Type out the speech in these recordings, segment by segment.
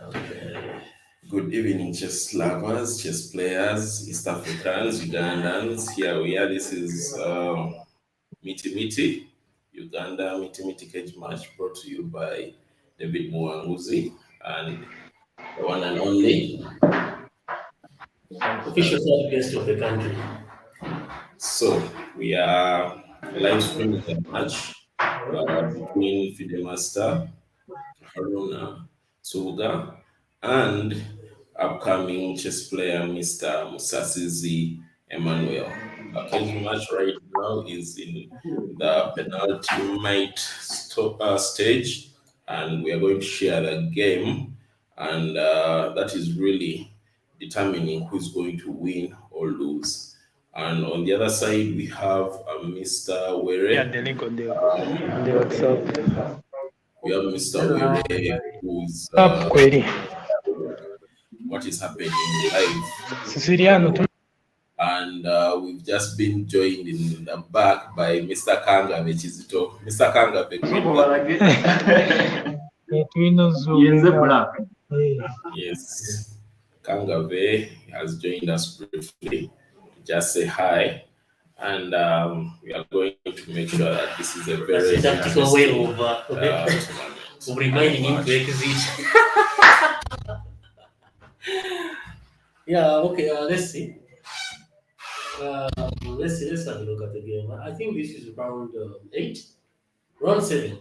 Okay. Good evening, chess lovers, chess players, East Africans, Ugandans. Here we are. This is Meaty, Uganda Meaty Cage Match brought to you by David Muanguzi and the one and only. Official third guest of the country. So we are live streaming the match between Fide Master, Haruna, Nsubuga, and upcoming chess player Mr. Musasizi Emmanuel. Our cage match right now is in the penultimate stage, and we are going to share the game, and that is really determining who's going to win or lose. And on the other side, we have Mr. Yeah, Were. the link on the WhatsApp. We have Mr. Were, who is Up query. what is happening live. Siciliano. And we've just been joined in the back by Mr. Kanga Vechizito. Mr. Kanga, yes, Kanga has joined us briefly to just say hi. And we are going to make sure that this is a very tactical way of tournament. reminding him to exit. Yeah, okay, let's see. Let's have a look at the game. I think this is round 8, round 7.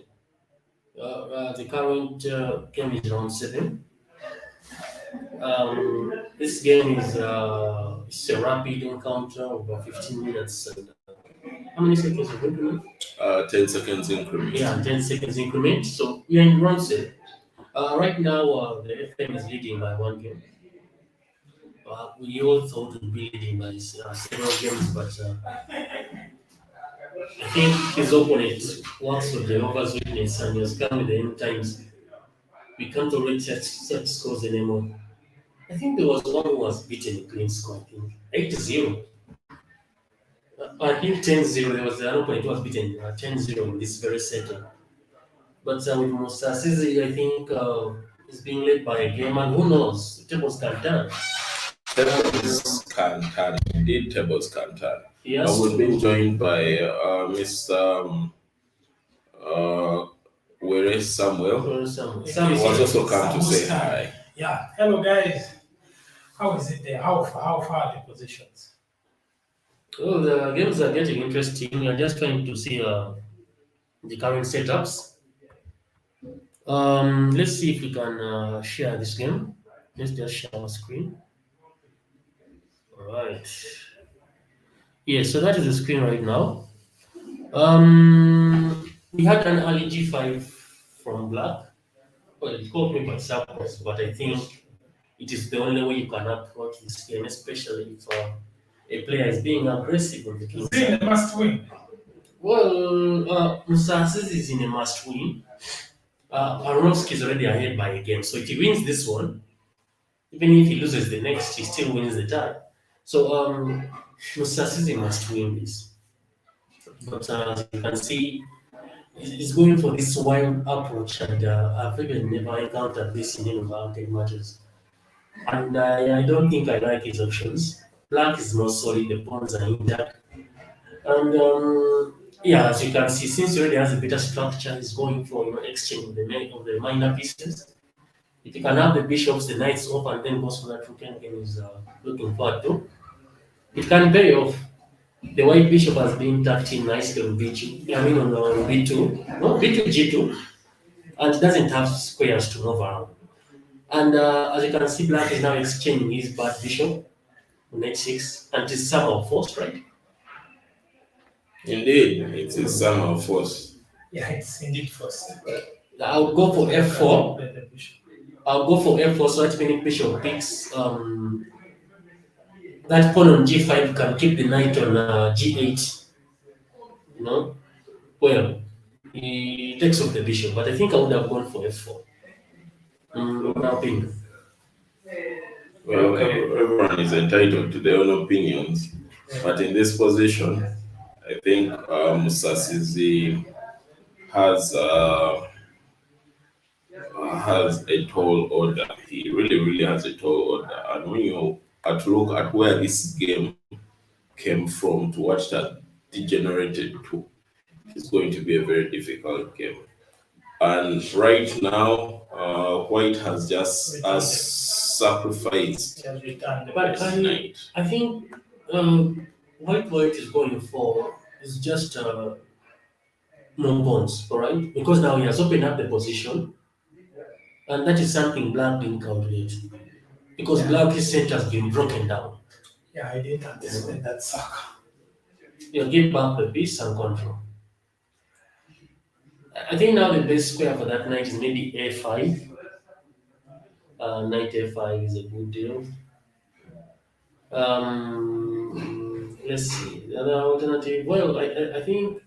The current game is round 7. This game is it's a rapid encounter over 15 minutes. And, how many seconds of increment? 10 seconds increment. Yeah, 10 seconds increment. So we are in round 7. Right now, the FM is leading by 1 game. We all thought we'd be leading by several games, but I think his opponent works with the over's weakness and he has come with the end times. We can't tolerate such scores anymore. I think there was one who was beaten in clean score, I think 8-0. I think 10-0. There was an opponent who was beaten 10-0 in this very setting. But with Musasizi, I think it's being led by a game, and who knows, the tables can turn. Tables can turn. Indeed, tables can turn. Yes. We've been joined by Mr. Were Samuel. Sam He was also come to say hi. Yeah, hello guys. How is it there? How far are the positions? Well, the games are getting interesting. We are just trying to see the current setups. Let's see if we can share this game. Let's just share our screen. All right. Yeah, so that is the screen right now. We had an early G5 from black. Well, it caught me by surprise, but I think it is the only way you can approach this game, especially if a player is being aggressive on the king Is it side. a must win? Well, Musasizi is in a must win. Aronofsky is already ahead by a game, so if he wins this one, even if he loses the next, he still wins the tie. So Musasizi must win this. But as you can see, he's going for this wild approach, and I've even never encountered this in any of our tech matches. And I don't think I like his options. Black is more solid, the pawns are intact. And yeah, as you can see, since he already has a better structure, he's going for exchange of the minor pieces. If you can have the bishops, the knights off, and then goes for that rook again is looking forward to. It can pay off. The white bishop has been tucked in nicely on B2. I mean on B2. No, B2, G2. And it doesn't have squares to move around. And as you can see, black is now exchanging his bad bishop on H6. And it is somehow forced, right? Indeed, it is somehow forced. Yeah, it's indeed first. I'll go for F4. The bishop. I'll go for F4 so that when bishop picks that pawn on G5 can keep the knight on G8. You know? Well, he takes off the bishop, but I think I would have gone for F4. My opinion. Well, everyone is entitled to their own opinions, but in this position, I think has a tall order. He really, really has a tall order. And when you look at where this game came from to what it has degenerated to, it's going to be a very difficult game. And right now, White has just sacrificed He has returned the But best. knight. I think White is going for is just no pawns, all right? Because now he has opened up the position, and that is something Black didn't calculate. Because Black's center has been broken down. Yeah, I didn't anticipate that sucker. You give back the piece and control. I think now the best square for that knight is maybe a5. Knight a5 is a good deal. Let's see. The other alternative, well, I think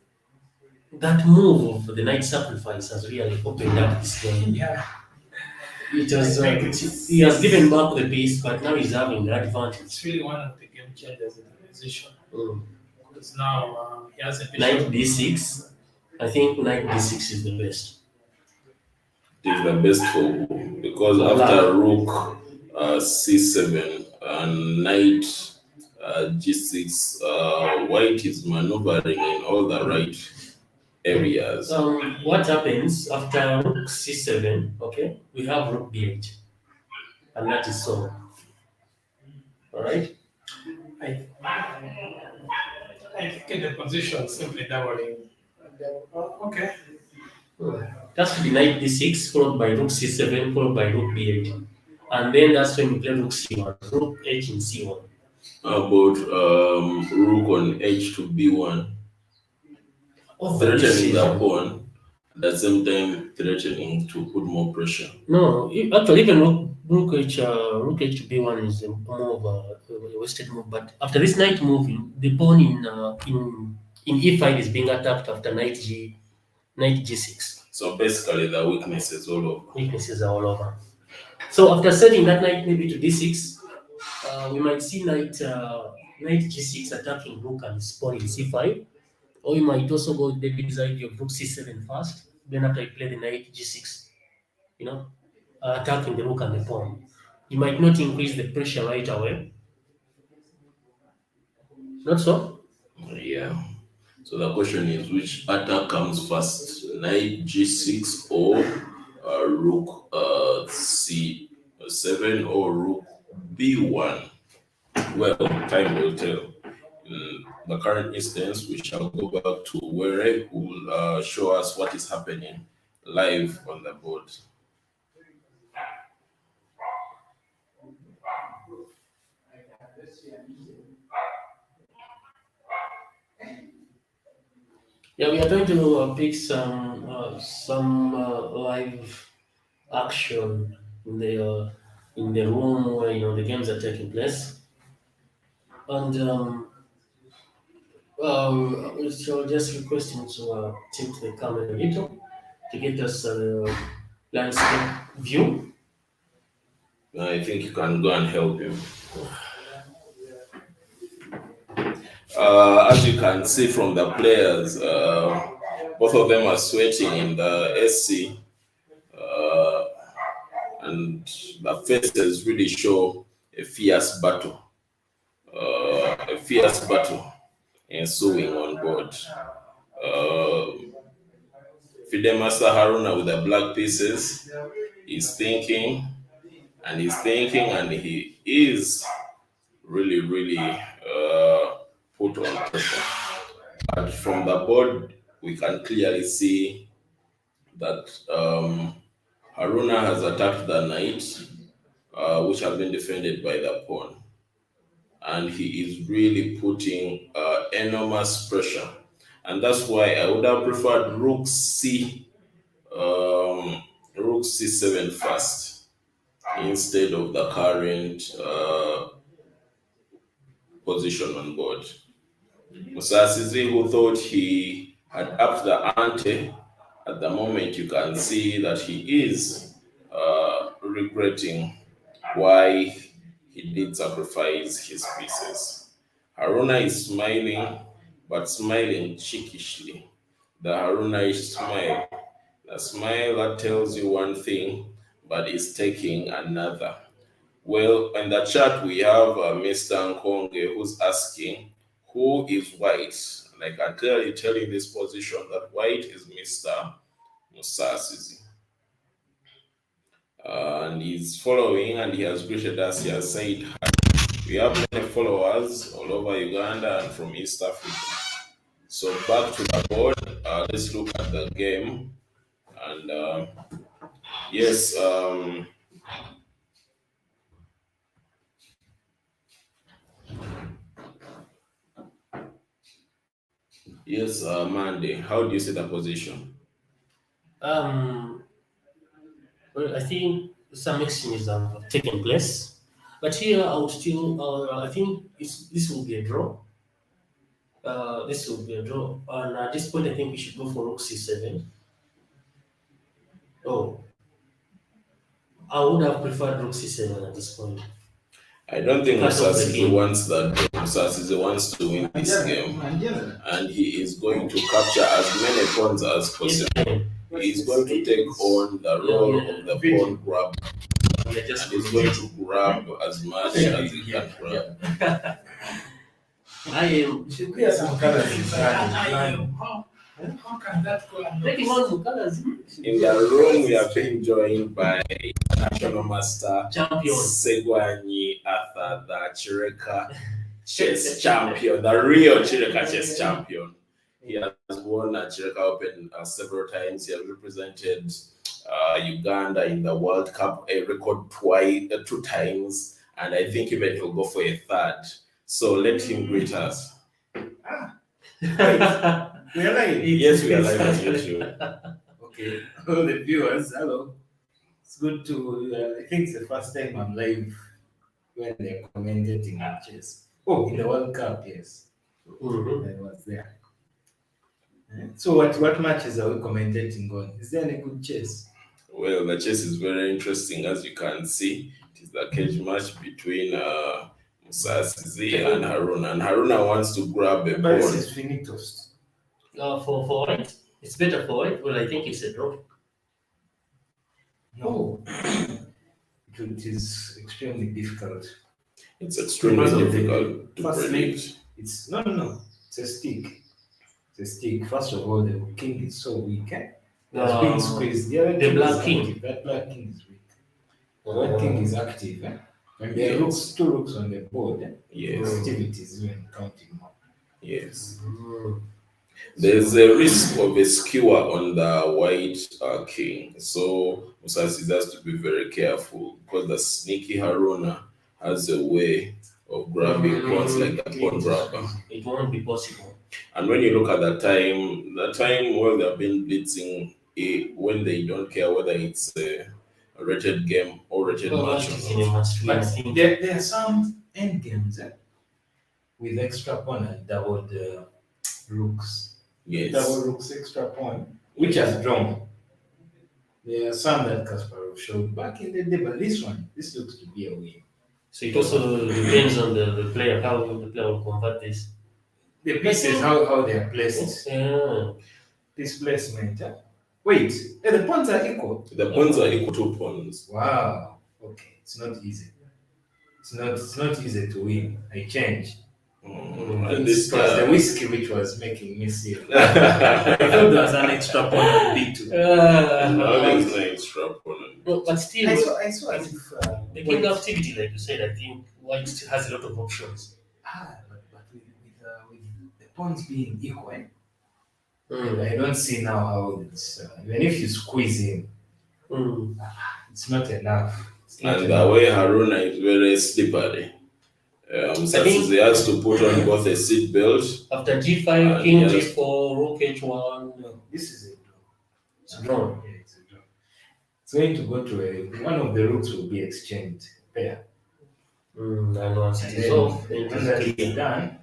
that move of the knight sacrifice has really opened up this game. Yeah. It has, I think he has given back the piece, but now he's having the advantage. It's really one of the game changers in the position. Mm. Because now he has a Knight bishop. d6. I think knight d6 is the best. It is the best for who? Because after rook c7 and knight g6, White is maneuvering in all the right areas. What happens after rook c7? Okay, we have rook b8, and that is so. All right. I think in the position simply doubling. Okay. That's to be knight d6 followed by rook c7 followed by rook b8, and then that's when we play rook c1, rook h in c1. How about rook on h to b1, threatening the pawn, at the same time threatening to put more pressure? No, actually, even rook h to b1 is more of a wasted move. But after this knight moving, the pawn in e5 is being attacked after knight g6. So basically, the weaknesses all over. Weaknesses are all over. So after setting that knight maybe to d6, we might see knight g6 attacking rook and his pawn in c5, or you might also go with David's idea of rook c7 first. Then after you play the knight g6, you know, attacking the rook and the pawn. You might not increase the pressure right away. Not so? Yeah. So the question is, which attack comes first, knight g6 or rook c7 or rook b1? Well, time will tell. In the current instance, we shall go back to Were, who will show us what is happening live on the board. Yeah, we are going to pick some live action in the room where the games are taking place, and we shall just request him to tilt the camera a little to get us a landscape view. I think you can go and help him. As you can see from the players, both of them are sweating in the SC, and the faces really show a fierce battle ensuing on board. Fide Master Haruna with the black pieces is thinking, and he is really, really put on pressure. But from the board, we can clearly see that Haruna has attacked the knight, which has been defended by the pawn. And he is really putting enormous pressure. And that's why I would have preferred rook c7 first instead of the current position on board. Musasizi, who thought he had upped the ante, at the moment you can see that he is regretting why he did sacrifice his pieces. Haruna is smiling, but smiling cheekishly. The Haruna is smile. The smile that tells you one thing, but is taking another. Well, in the chat we have Mr. Nkonge who's asking who is white. And I can clearly tell in this position that white is Mr. Musasizi. And he's following and he has greeted us. He has said, "Hi." We have many followers all over Uganda and from East Africa. So back to the board. Let's look at the game. And yes, yes, Mandy, how do you see the position? Well, I think some exchanges have taken place, but here I would still, I think this will be a draw. This will be a draw, and at this point, I think we should go for Rook C7. Oh, I would have preferred Rook C7 at this point. I don't think Because of the Musasizi game. wants that. Musasizi wants to win this game, and he is going to capture as many pawns as possible. He is going to take on the role of the pawn grab, We are and just he's going to grab as much as he can grab. I am Yes, some colors is how can that go and taking on some colors. In the room, we are being joined by National Master Champion. Segwanyi Arthur, the Chireka chess champion, the real Chireka chess champion. He has won a Chireka Open several times. He has represented Uganda in the World Cup, a record two times, and I think even he'll go for a third. So let him greet us. We are live. Yes, we are live on YouTube. Okay, all the viewers, hello. It's good to. I think it's the first time I'm live when they're commentating matches. Oh, in the World Cup, yes, I was there. So, what matches are we commentating on? Is there any good chess? Well, the chess is very interesting, as you can see. It is the cage match between Musasizi and Haruna. And Haruna wants to grab a But this pawn. is finitos. For white, it's better for white. Well, I think it's a draw. No, it is extremely difficult. It's extremely Because of the difficult to first predict. It's no. It's a stick. It's a stick. First of all, the king is so weak. It's being squeezed. The other The king black is king. active. That black king is weak. The white king is active. And there are Yes. two rooks on the board. Yes, Activity is even counting more. yes. There's a risk of a skewer on the white king. So Musasizi has to be very careful because the sneaky Haruna has a way of grabbing pawns like the pawn grabber. It won't be possible. And when you look at the time when they've been blitzing, when they don't care whether it's a rated game or rated Well, match white is or in a not. must win. I But think. there are some end games with extra pawn and doubled rooks. Yes. Double rooks, extra pawn, which has drawn. There are some that Kasparov showed back in the day, but this looks to be a win. So it also depends on the player, how the player will convert this. The pieces, how they are placed. Yeah. This placement. Wait, the pawns are equal. The pawns are equal to pawns. Wow. Okay, it's not easy. It's not easy to win. I changed. And This this was the whiskey which was making me see. I thought there was an extra pawn on B2. now there's no extra pawn. But still, I saw as if the king activity, like you said, I think white still has a lot of options. but with the pawns being equal, Mm. I don't see now how it's even if you squeeze in, Mm. it's not enough. It's not And enough. the way Haruna is very slippery. Musasizi has to put on both a seat belt. After G5, king yes. G4, rook H1. No, this is a draw. It's drawn. Yeah, it's a draw. It's going to go to one of the rooks will be exchanged pair. And once it And is then off, then when that it is is done,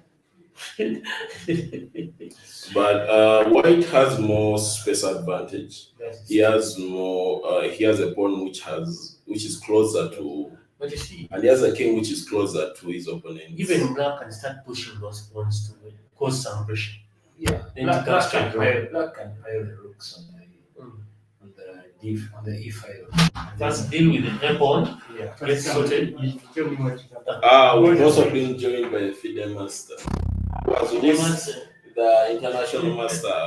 But white has more space advantage. that's He has more. He has a pawn which is closer to, But you see, and he has a king which is closer to his opponent. even black can start pushing those pawns to cause some pressure. yeah. Then Black you cast can a draw. pile the rooks on Mm. the on the e file. First deal with the airborne, Yeah. get sorted. Tell me what you have. We've also been joined by the Fide master. So this the international master.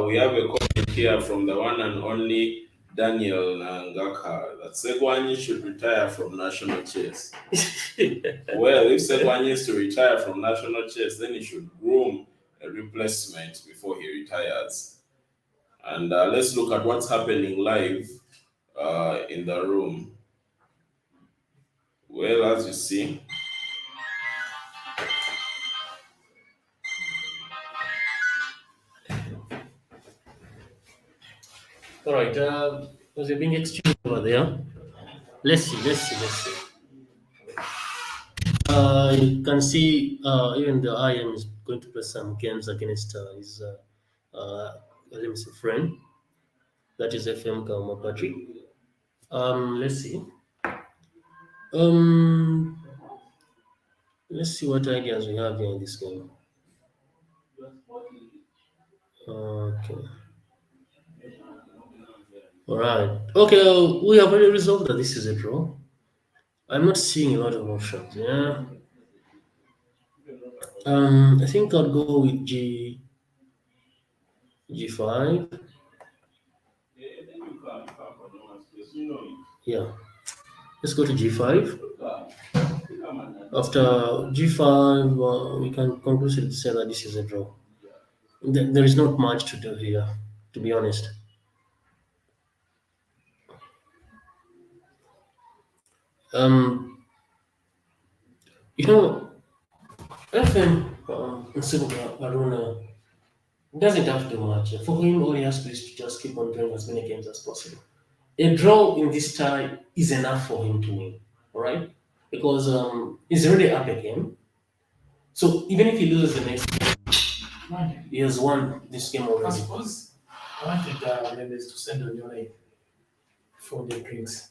We have a comment here from the one and only Daniel Nangaka that Segwani should retire from national chess. Well, if Segwani is to retire from national chess, then he should groom a replacement before he retires. And let's look at what's happening live in the room. Well, as you see, All right, was it being exchanged over there? Let's see. You can see even the IM is going to play some games against his let me see, friend. That is FM Kauma Patrick. Let's see. Let's see what ideas we have here in this game. Okay. All right. Okay, we have already resolved that this is a draw. I'm not seeing a lot of options. Yeah. I think I'll go with G5. Yeah. Let's go to G5. After G5, we can conclusively say that this is a draw. There is not much to do here, to be honest. You know, FM Nsubuga Haruna doesn't have to do much. For him, all he has to do is to just keep on playing as many games as possible. A draw in this tie is enough for him to win, all right? Because he's already up a game. So even if he loses the next game, he has won this game I already. suppose I wanted Mendes to send on your name for the drinks.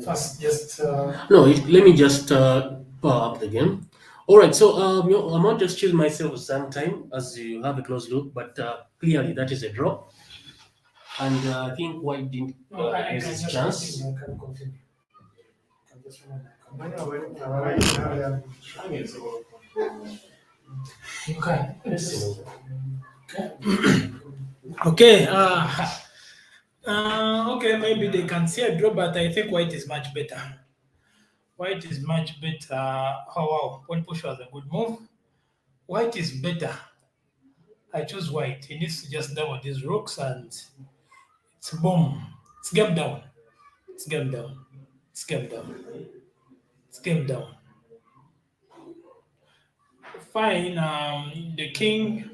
First, just No, let me just power up the game. All right, so I might just chill myself some time as you have a close look, but clearly that is a draw. And I think White didn't I use can his just chance. continue. I can continue. I can just you can. Let's see. Okay. Okay, maybe they can see a draw, but I think White is much better. White is much better. Oh wow, one push was a good move. White is better. I choose White. He needs to just double these rooks and it's boom. It's game down. It's game down. It's game down. It's game down. Fine. The king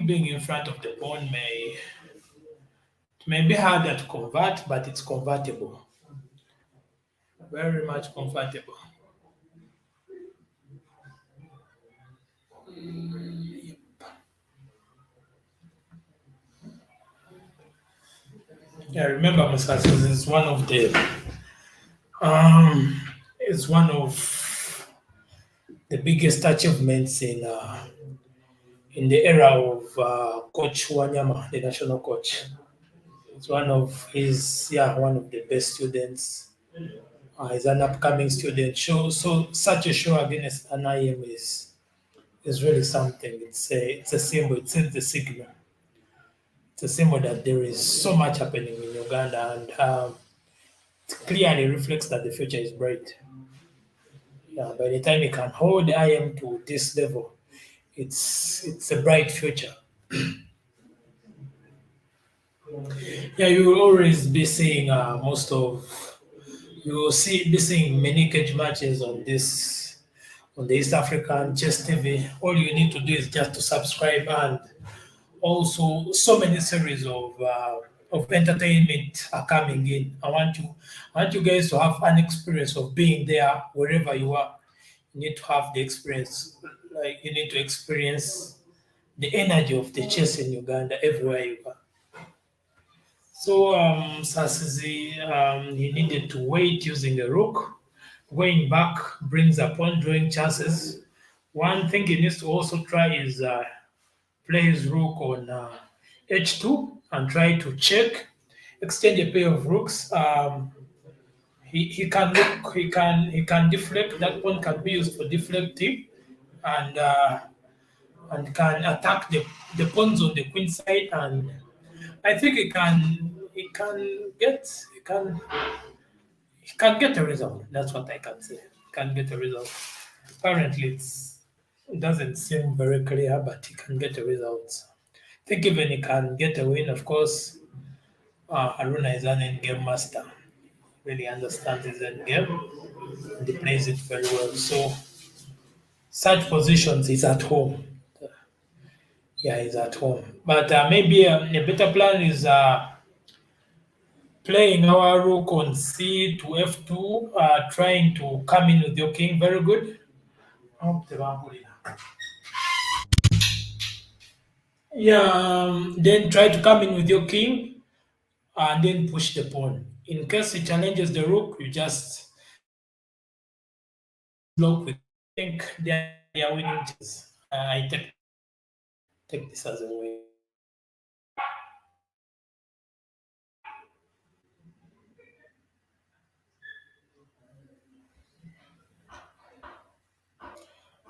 being in front of the pawn may be harder to convert, but it's convertible. Very much convertible. Yeah, remember Musasizi is one of the biggest achievements in the era of Coach Wanyama, the national coach. It's one of the best students. He's an upcoming student. So such a show against an IM is really something. It's a symbol. It sends the signal. It's a symbol that there is so much happening in Uganda, and it clearly reflects that the future is bright. Yeah, by the time you can hold IM to this level, it's a bright future. Yeah, you will always be seeing be seeing many cage matches on the East African Chess TV. All you need to do is just to subscribe, and also so many series of entertainment are coming in. I want you guys to have an experience of being there wherever you are. You need to have the experience, like you need to experience the energy of the chess in Uganda everywhere you are. So Musasizi, he needed to wait using a rook. Going back brings a pawn drawing chances. One thing he needs to also try is play his rook on h2 and try to check, extend a pair of rooks. He can look, he can deflect. That pawn can be used for deflecting, and can attack the pawns on the queen side. And I think he can get a result. That's what I can say. Can get a result. Apparently, it doesn't seem very clear, but he can get a result. I think even he can get a win. Of course, Haruna is an endgame master. Really understands his endgame and he plays it very well. So, such positions is at home. Yeah, he's at home. But maybe a better plan is playing our rook on c to f2, trying to come in with your king. Very good. Yeah, then try to come in with your king and then push the pawn. In case he challenges the rook, you just block with. I think they are winning chess. I take this as a win.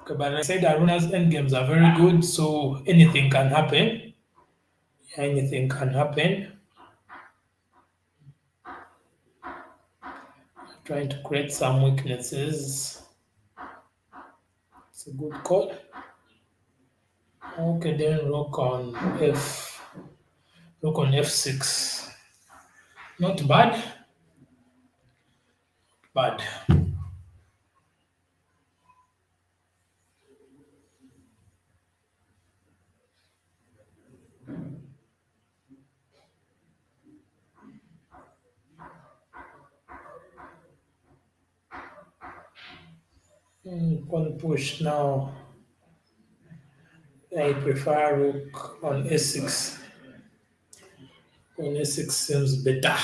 Okay, but like I said, Aruna's endgames are very good, so anything can happen. Anything can happen. Trying to create some weaknesses. It's a good call. Okay, then rook on f6. Not bad, but pawn push now. I prefer rook on a6. On a6 seems better.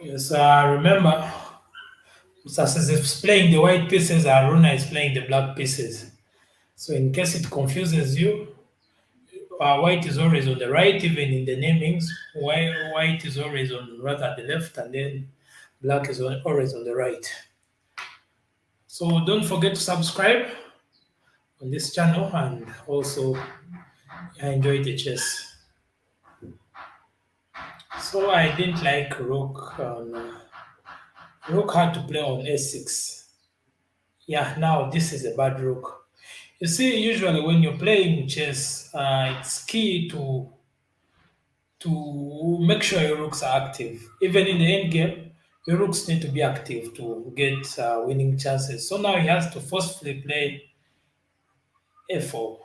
Yes, remember, Musasizi is playing the white pieces, Haruna is playing the black pieces. So in case it confuses you, white is always on the right, even in the namings. White is always on rather the left, and then black is always on the right. So don't forget to subscribe on this channel and also enjoy the chess. So I didn't like rook. Rook had to play on a6. Yeah, now this is a bad rook. You see, usually when you're playing chess, it's key to make sure your rooks are active. Even in the end game, your rooks need to be active to get winning chances. So now he has to forcefully play f4.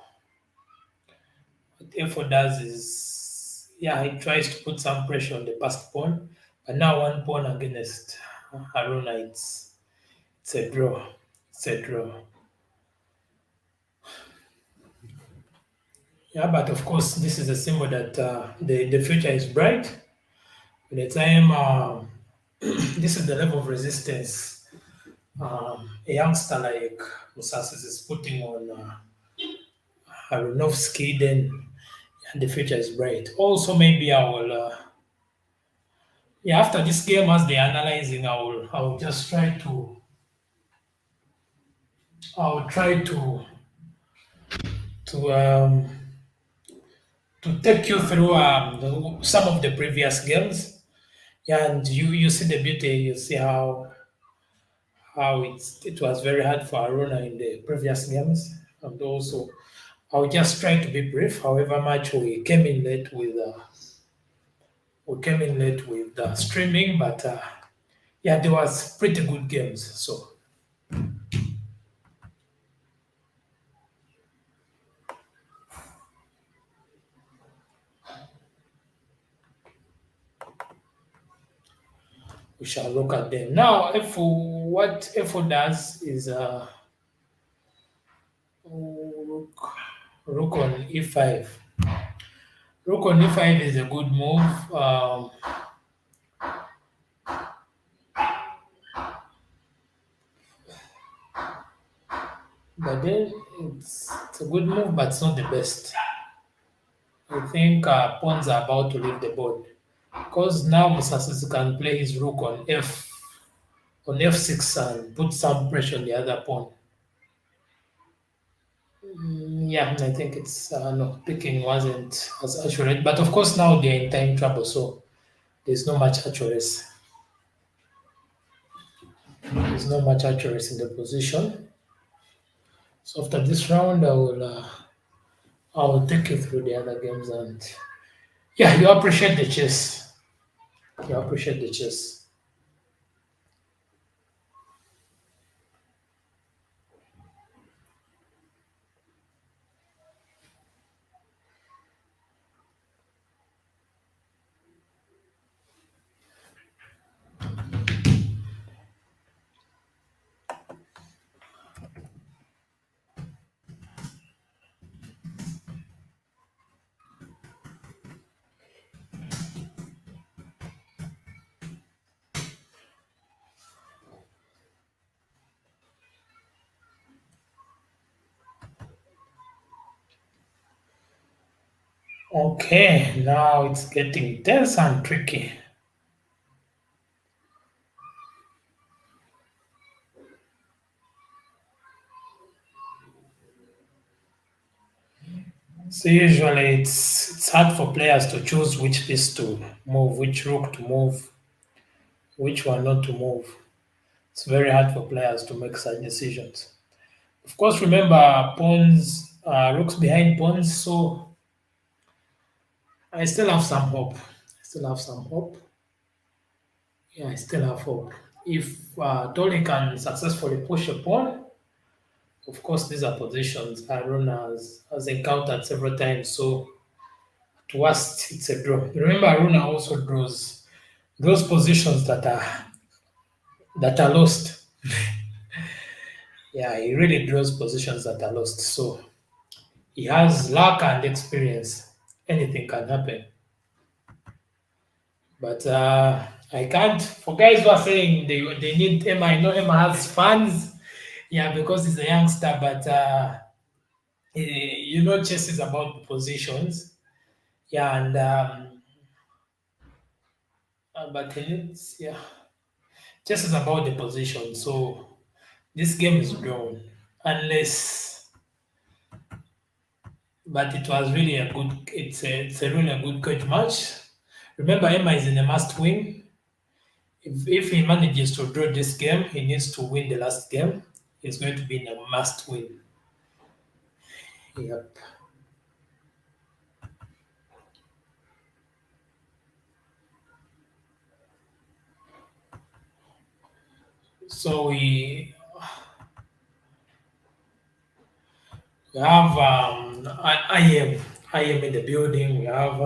What f4 does is, yeah, he tries to put some pressure on the passed pawn, but now one pawn against Haruna, it's a draw. It's a draw. Yeah, but of course, this is a symbol that the future is bright. By the time this is the level of resistance a youngster like Musasizi is putting on Harunovsky, then the future is bright. Also, maybe I will, yeah, after this game, as they're analyzing, I will just I will try to um, to take you through some of the previous games. Yeah, and you see the beauty. You see how it was very hard for Haruna in the previous games, and also I'll just try to be brief. However much we came in late with streaming, but yeah, there was pretty good games. So we shall look at them now. What F4 does is Rook on e5. Rook on e5 is a good move. But then it's a good move, but it's not the best. I think pawns are about to leave the board because now Musasizi can play his rook on f6 and put some pressure on the other pawn. Yeah, I think it's no, picking wasn't as accurate, but of course now they're in time trouble, so there's no much accuracy. There's not much accuracy in the position. So after this round, I will take you through the other games, and yeah, you appreciate the chess. You appreciate the chess. Okay, now it's getting tense and tricky. So usually it's hard for players to choose which piece to move, which rook to move, which one not to move. It's very hard for players to make such decisions. Of course, remember pawns, rooks behind pawns, so I still have some hope. I still have some hope. Yeah, I still have hope. If Tolly can successfully push a pawn, of course, these are positions Haruna has encountered several times. So, at worst, it's a draw. Remember, Haruna also draws those positions that are lost. Yeah, he really draws positions that are lost. So, he has luck and experience. Anything can happen. But I can't. For guys who are saying they need Emma, I know Emma has fans. Yeah, because he's a youngster. But chess is about positions. Yeah, and but he needs, yeah, chess is about the position. So this game is drawn, unless. But it was really a good. It's a really a good coach match. Remember, Emma is in a must win. If he manages to draw this game, he needs to win the last game. He's going to be in a must win. Yep. So we have I am in the building. We have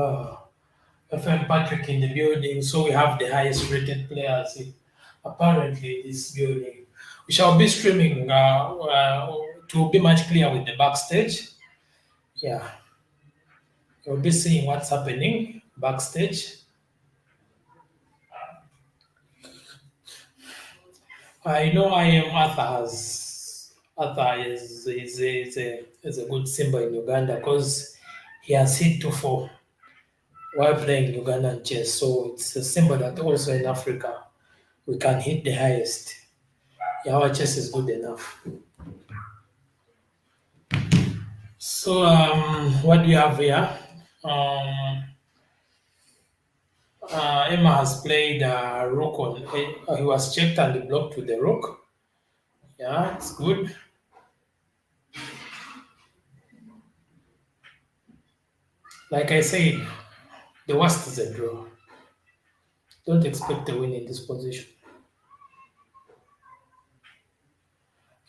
FM Patrick in the building. So we have the highest rated players apparently in this building. We shall be streaming to be much clear with the backstage. Yeah, you'll be seeing what's happening backstage. I know I am Arthur is a good symbol in Uganda because he has hit 2-4 while playing Ugandan chess. So it's a symbol that also in Africa we can hit the highest. Yeah, our chess is good enough. So what do you have here? Emma has played rook on. He was checked and blocked with the rook. Yeah, it's good. Like I said, the worst is a draw. Don't expect a win in this position.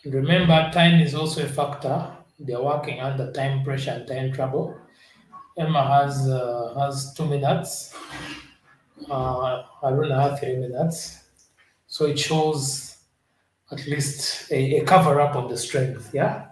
And remember, time is also a factor. They're working under time pressure and time trouble. Emma has 2 minutes. Haruna has 3 minutes. So it shows at least a cover up on the strength. Yeah.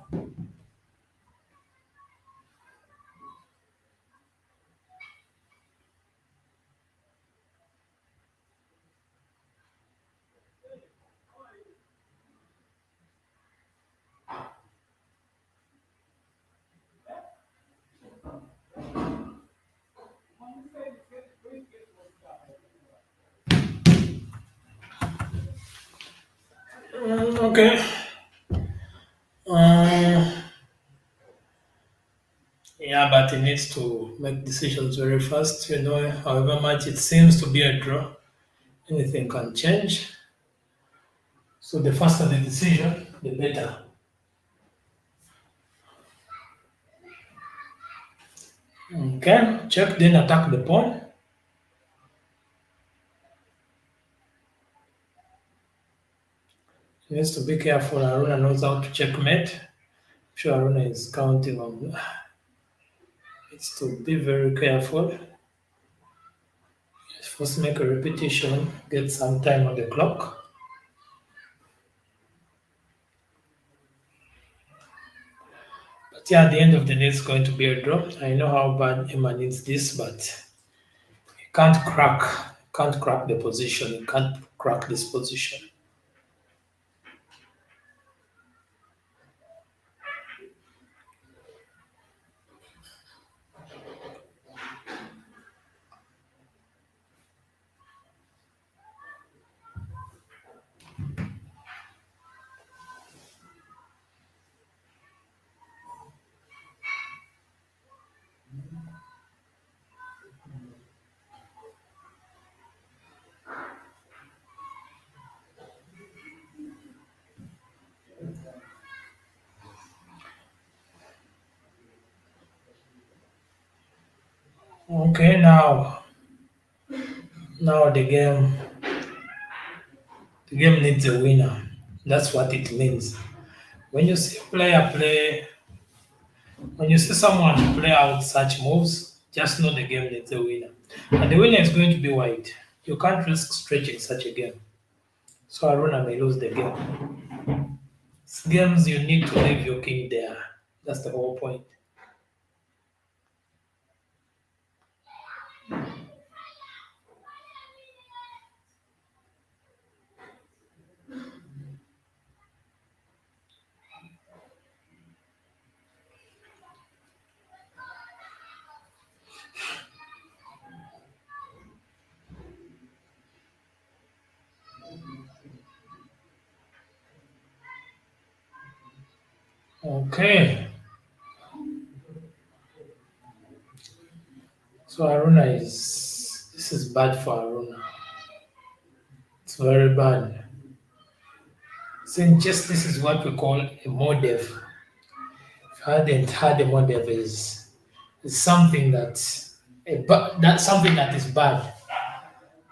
Okay. Uh, yeah, but he needs to make decisions very fast. However much it seems to be a draw, anything can change. So the faster the decision, the better. Okay, check, then attack the pawn. He needs to be careful. Haruna knows how to checkmate. I'm sure Haruna is counting on. Needs to be very careful. First, make a repetition, get some time on the clock. But yeah, at the end of the day, it's going to be a draw. I know how bad Emma needs this, but he can't crack the position. He can't crack this position. Okay, now the game needs a winner. That's what it means. When you see a player play, when you see someone play out such moves, just know the game needs a winner. And the winner is going to be white. You can't risk stretching such a game. So Haruna may lose the game. It's games you need to leave your king there. That's the whole point. Okay. So Haruna is this is bad for Haruna. It's very bad. Since just this is what we call a modev. If you hadn't had a modev is something that's something that is bad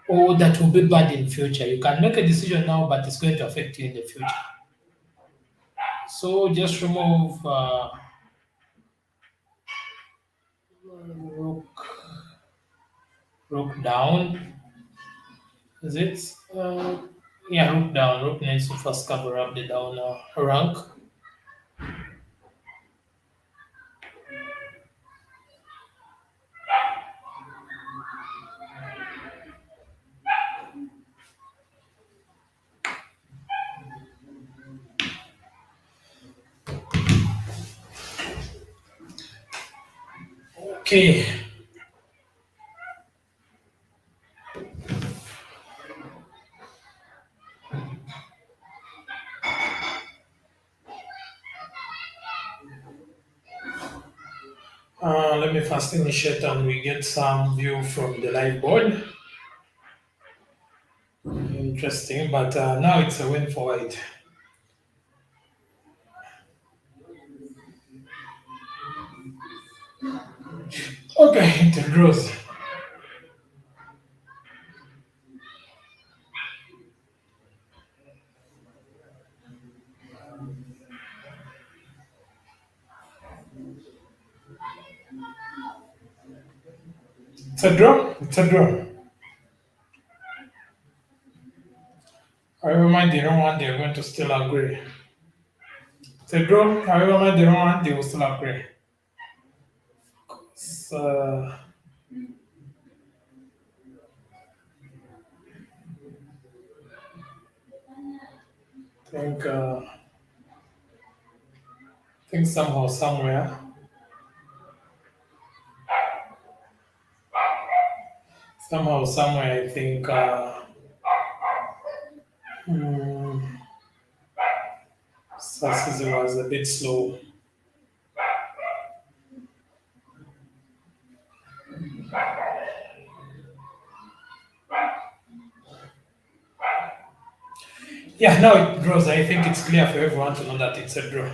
or that will be bad in future. You can make a decision now, but it's going to affect you in the future. So just remove rook, rook down. Is it? Yeah, rook down. Rook needs to first cover up the down rank. Okay. Let me first initiate and we get some view from the live board. Interesting, but now it's a win for white. Okay, it draws. It's a draw. It's a draw. However much they don't want, they're going to still agree. It's a draw. However much they don't want, they will still agree. So, I think somehow, somewhere, I think. Hmm, Musasizi was a bit slow. Yeah, now it draws. I think it's clear for everyone to know that it's a draw.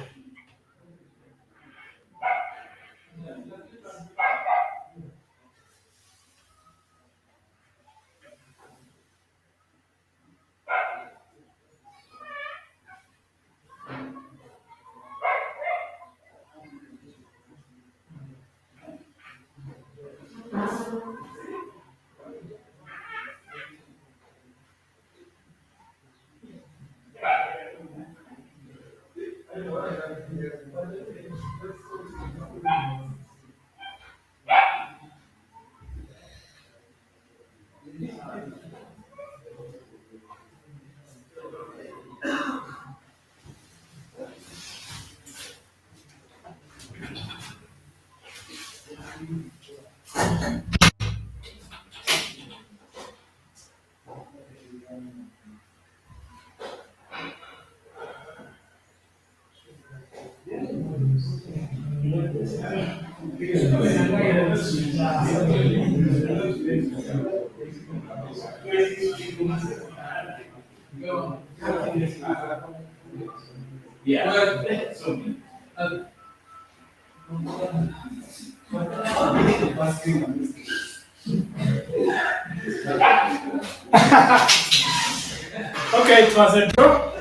Okay, it was a draw.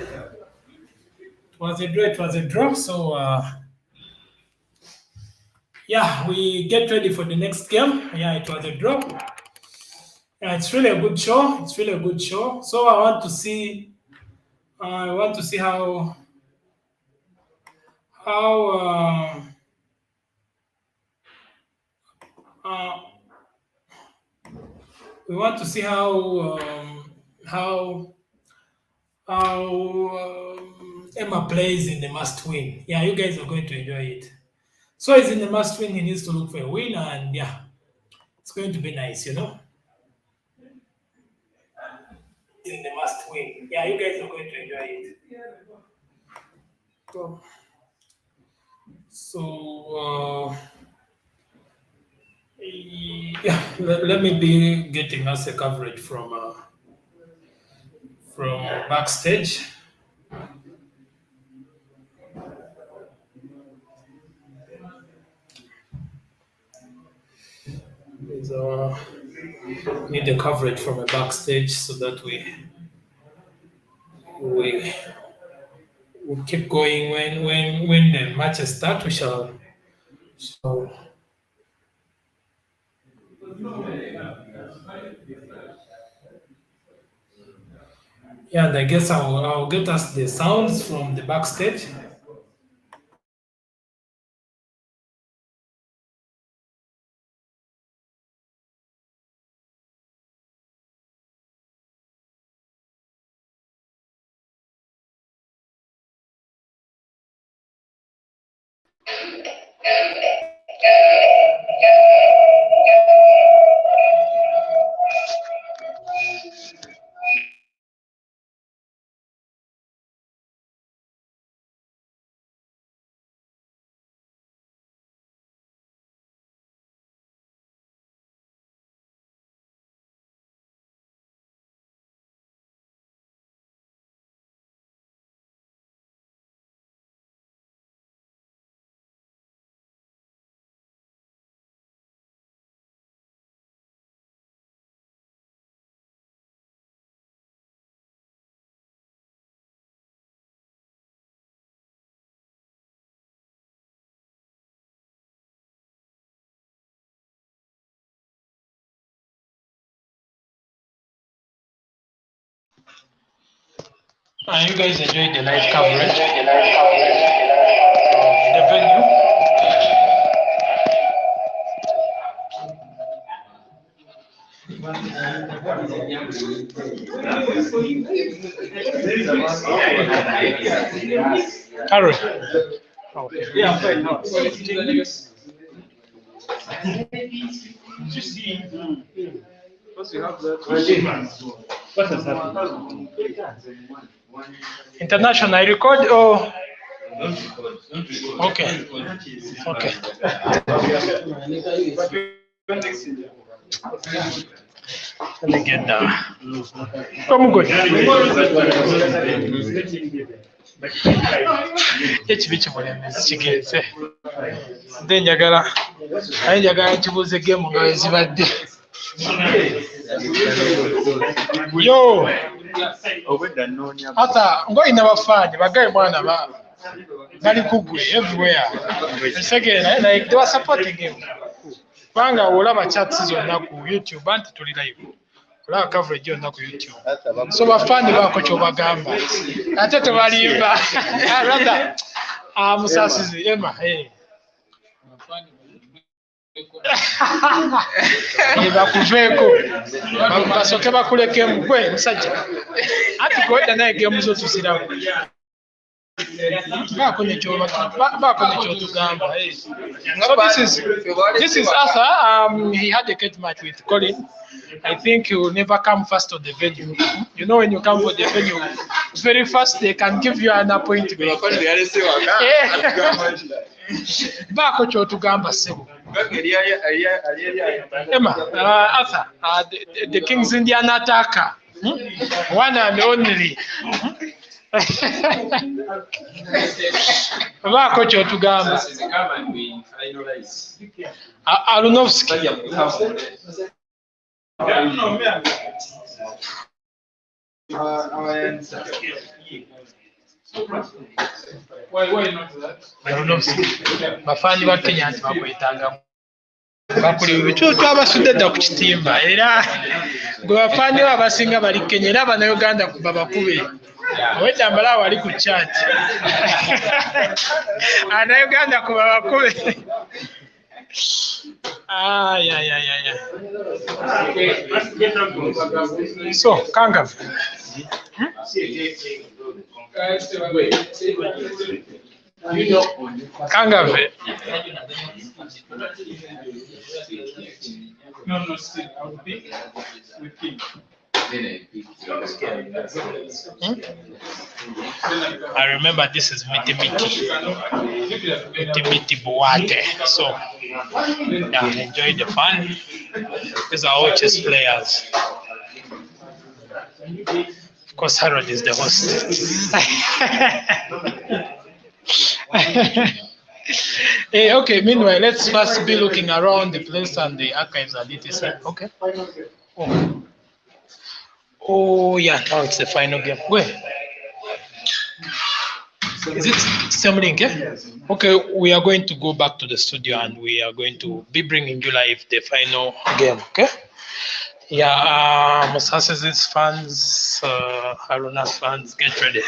It was a draw. So, yeah, we get ready for the next game. Yeah, it was a draw. Yeah, it's really a good show. It's really a good show. So I want to see. I want to see how uh, we want to see how Emma plays in the must win. Yeah, you guys are going to enjoy it. So he's in the must win. He needs to look for a win, and yeah, it's going to be nice, you know. In the must win. Yeah, you guys are going to enjoy it. So yeah, let me be getting us a coverage from backstage. So need a coverage from a backstage so that we we keep going when the matches start. We shall. So yeah, and I guess I'll get us the sounds from the backstage. You guys enjoyed the live coverage of the venue. Haruna. Oh. Yeah, I'm fine now. International, I record. Oh. Okay. Okay. Let me get that. Come good. Ekibi kimulemezi kigenze. Nde njagala nkibuuze geemu nga wezibadde. Yo! Ata ng'olina bafaani bagaye mwana bali kugwe everywhere. Segera like they were supporting him. Kubanga olaba chats zonna ku YouTube anti tuli live. Olaba coverage yonna ku YouTube. So bafaani baako kyobagamba. Ate tebalimba. Rather, Musasizi Emma. Hey. Bakuveeko basooke bakulekemu gwe musajja anti kwedda naye geemu zo tuziramu baako nekyotugamba. So this is Arthur. He had a cage match with Colin. I think he will never come first to the venue. You know, when you come for the venue very fast, they can give you an appointment. Baako kyotugamba ssebo. Emma, Arthur, the King's Indian attacker, one and only. Baako kyotugamba. Arunovsky. Bafaani ba Kenya nti bakwetanga bakuli bicuucu abasudde dda ku kitimba era gwe bafaani bo abasinga bali Kenya era Abannayuganda kuba bakube owedda mbala wali ku chat Abannayuganda kuba bakube. So Kangavu. Kangave. I remember this is Meaty Buate. So yeah, enjoy the fun. These are all chess players. Of course, Harold is the host. Okay, meanwhile, let's first be looking around the place and the archives and etc. Okay. Oh, yeah, now it's the final game. Where? Is it same link? Yeah? Okay, we are going to go back to the studio and we are going to be bringing you live the final game. Okay. Yeah, Musasizi's fans, Haruna's fans, get ready.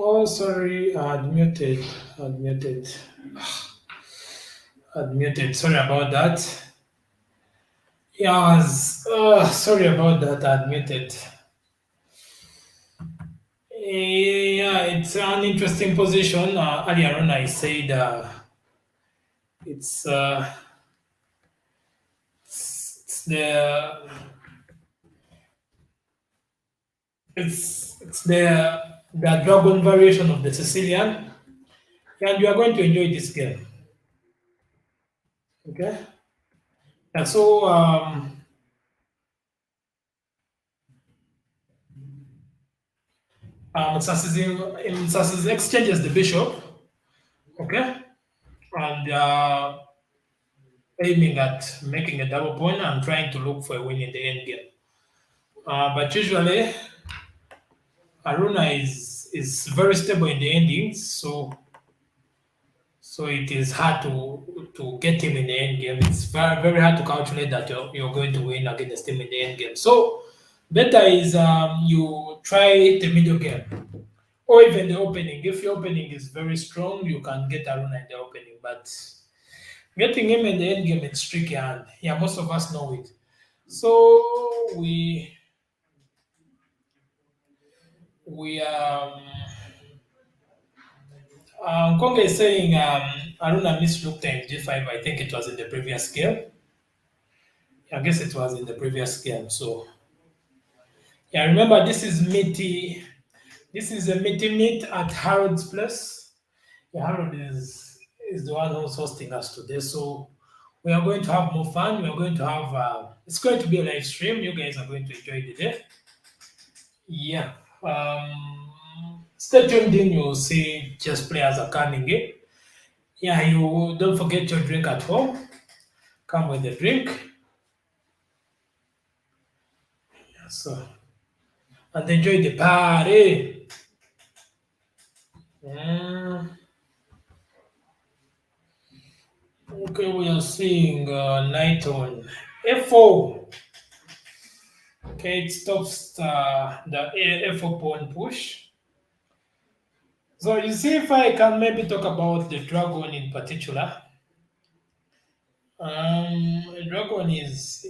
Oh, sorry, I had muted. Had muted. Had muted. Sorry about that. Yeah, sorry about that. I had muted. Yeah, it's an interesting position. Earlier on, I said it's, it's the it's the dragon variation of the Sicilian, and you are going to enjoy this game. Okay. Yeah, so Musasizi exchanges the bishop. Okay, and aiming at making a double pawn and trying to look for a win in the end game. But usually, Haruna is very stable in the endings, so it is hard to get him in the end game. It's very hard to calculate that you're going to win against him in the end game. So better is you try the middle game or even the opening. If your opening is very strong, you can get Haruna in the opening, but getting him in the end game it's tricky, and yeah, most of us know it. So we Konga is saying Aruna missed rook times g5. I think it was in the previous game. I guess it was in the previous game. So yeah, remember this is Meaty. This is a meet at Harold's place. Yeah, Harold is the one who's hosting us today. So we are going to have more fun. We are going to have it's going to be a live stream. You guys are going to enjoy the day. Yeah. Stay tuned in. You'll see chess players are coming in. Yeah, you don't forget your drink at home. Come with the drink. So and enjoy the party. Mm, okay, we are seeing knight on f4. Okay, it stops the f4 pawn push. So you see, if I can maybe talk about the dragon in particular. Dragon is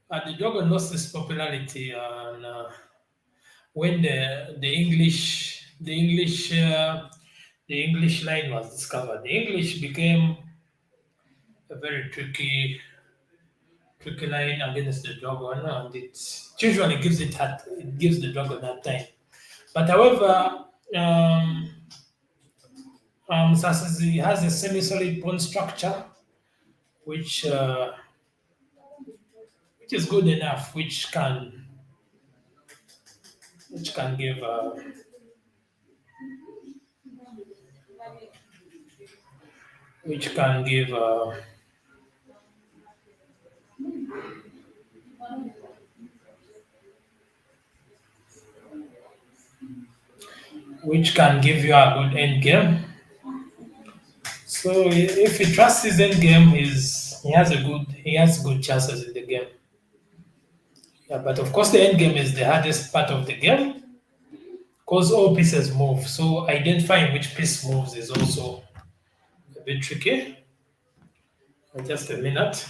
the dragon lost its popularity and when the English line was discovered. The English became a very tricky line against the dragon, and it usually it gives the dragon that time. But however, Musasizi has a semi-solid pawn structure, which uh, which is good enough, which can give which can give which can give you a good end game. So if he trusts his end game, he has good chances in the game. Yeah, but of course the end game is the hardest part of the game because all pieces move. So identifying which piece moves is also a bit tricky. Just a minute.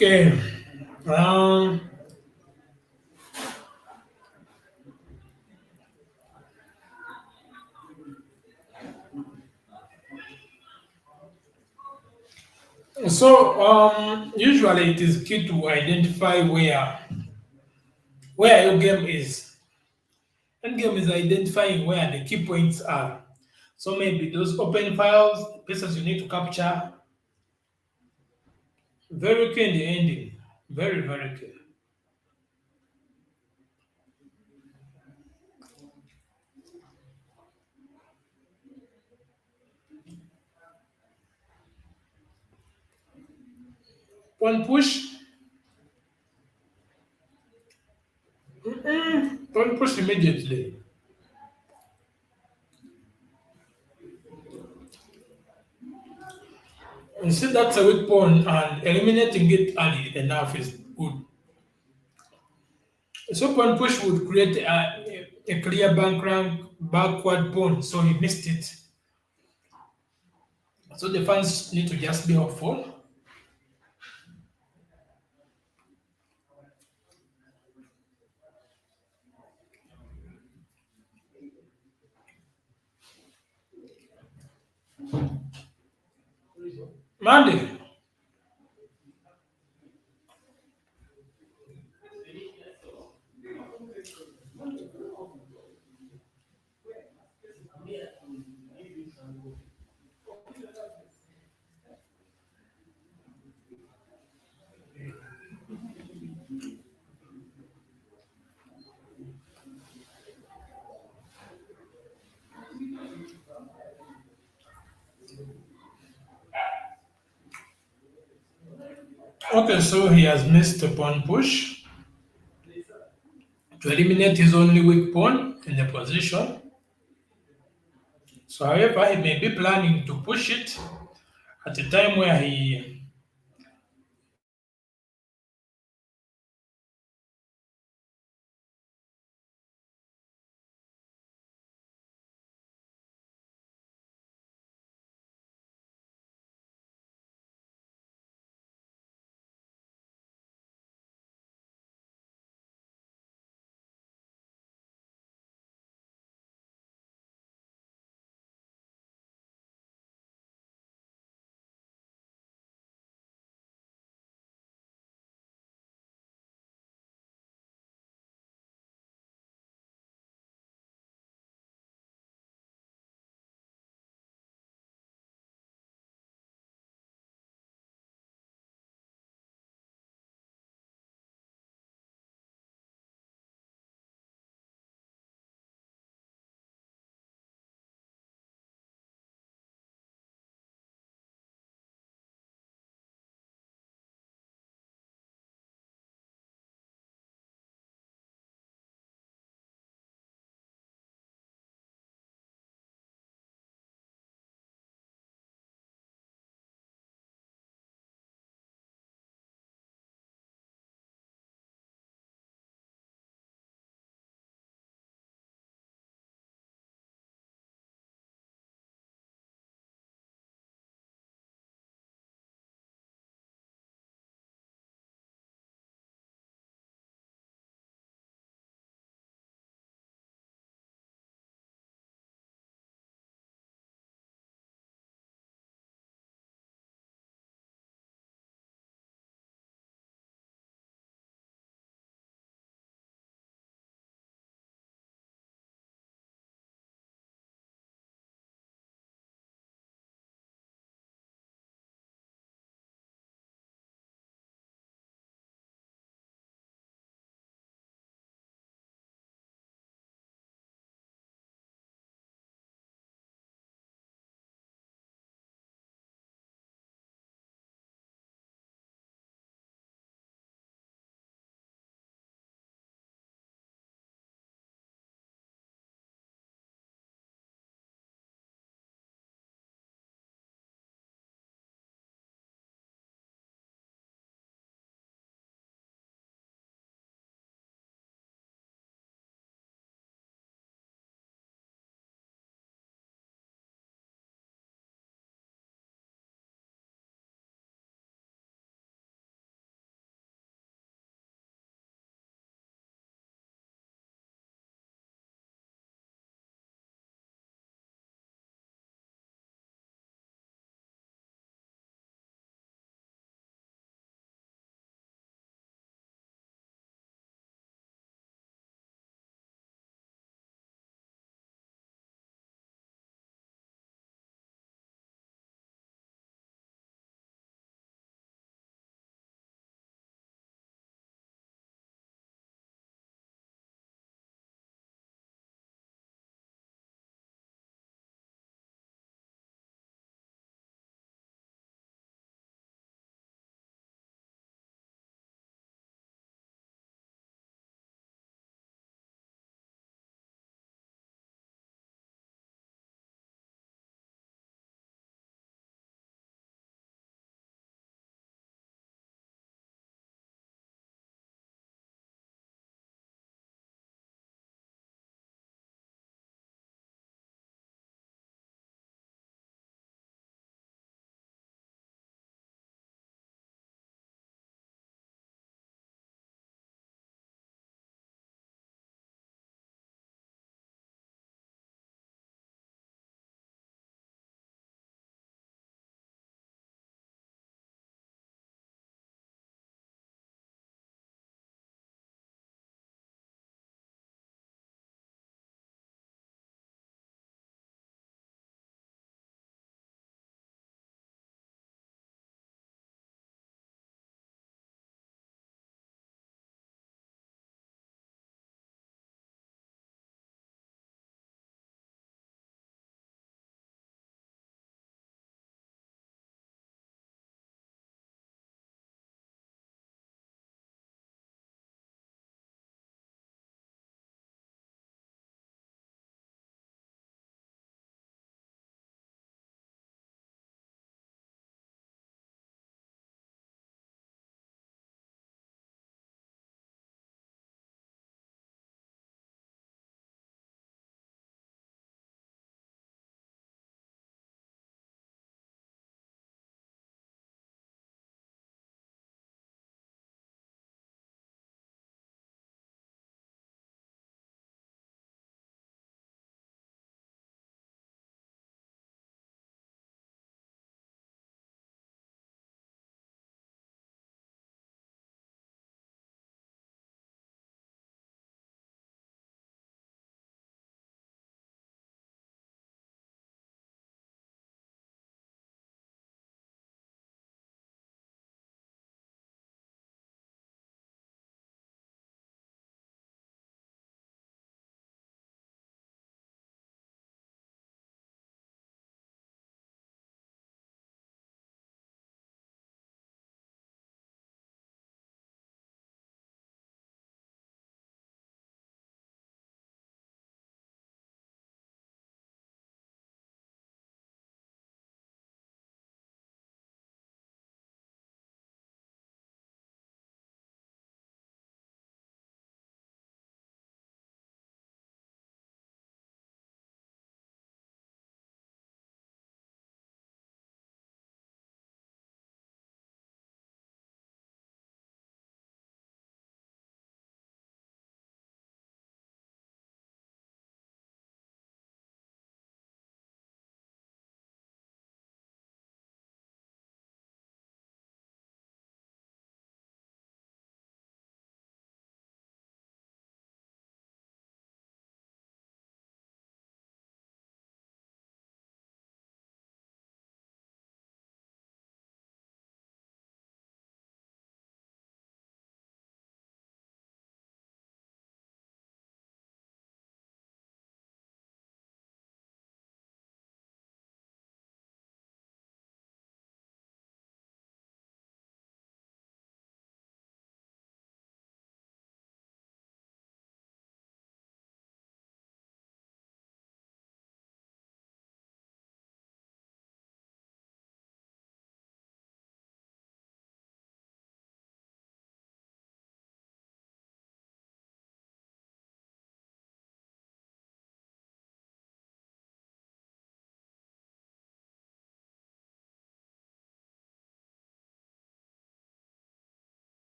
Okay. Um, So usually it is key to identify where your game is. Endgame is identifying where the key points are. So maybe those open files, pieces you need to capture, very key in the ending. Very, very key. One push, don't push immediately. You see that's a weak pawn and eliminating it early enough is good. So pawn push would create a clear backward pawn, so he missed it. So the fans need to just be hopeful. Monday. Okay, so he has missed a pawn push to eliminate his only weak pawn in the position. So however, he may be planning to push it at a time where he